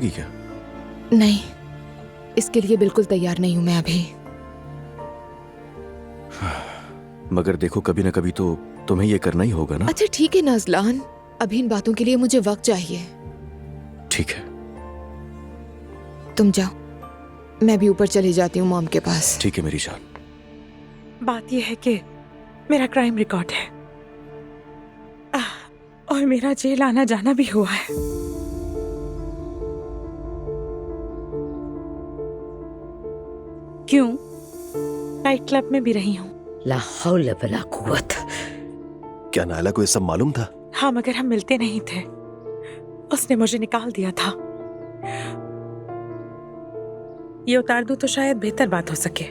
करोगी क्या? नहीं, इसके लिए बिल्कुल तैयार नहीं हूं मैं अभी। मगर देखो, कभी ना कभी तो तुम्हें ये करना ही होगा ना। अच्छा ठीक है नाज़लान, अभी इन बातों के लिए मुझे वक्त चाहिए। ठीक है। तुम जाओ, मैं भी ऊपर चली जाती हूँ मॉम के पास। ठीक है मेरी जान। बात यह है कि मेरा क्राइम रिकॉर्ड है और मेरा जेल आना जाना भी हुआ है। क्यों? नाइट क्लब में भी रही हूँ। ला हौल वला कुव्वत। क्या नायला को ये सब मालूम था? हाँ, मगर हम मिलते नहीं थे। उसने मुझे निकाल दिया था। ये उतार दूं तो शायद बेहतर बात हो सके।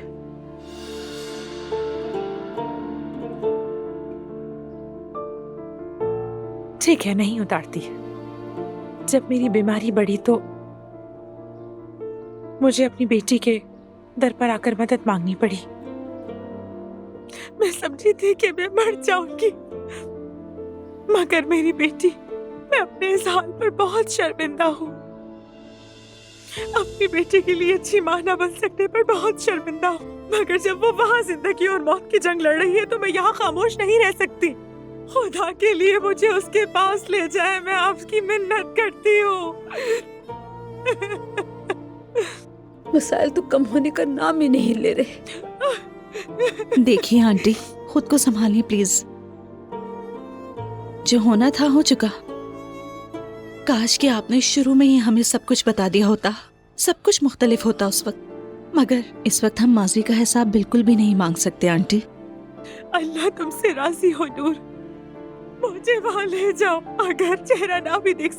ठीक है, नहीं उतारती। जब मेरी बीमारी बढ़ी तो मुझे अपनी बेटी के दर पर आकर मदद मांगनी पड़ी। मैं समझी थी कि मैं मर जाऊंगी, मगर मेरी बेटी, मैं अपने इस हाल पर बहुत शर्मिंदा हूँ। अपनी बेटी के लिए अच्छी माँ न बन सकने पर बहुत शर्मिंदा हूँ। मगर जब वो वहाँ जिंदगी और मौत की जंग लड़ रही है तो मैं यहाँ खामोश नहीं रह सकती। खुदा के लिए मुझे उसके पास ले जाए, मैं आपकी मिन्नत करती हूँ। मसाइल तो कम होने का नाम ही नहीं ले रहे। देखिए आंटी, खुद को संभालिए प्लीज। जो होना था हो चुका। काश कि आपने शुरू में ही हमें सब कुछ बता दिया होता, सब कुछ मुख्तलिफ होता उस वक्त। मगर इस वक्त हम माजी का हिसाब बिल्कुल भी नहीं मांग सकते आंटी। अल्लाह तुमसे राजी हो नूर, मुझे वहाँ ले जाओ। अगर चेहरा ना भी देख सकूं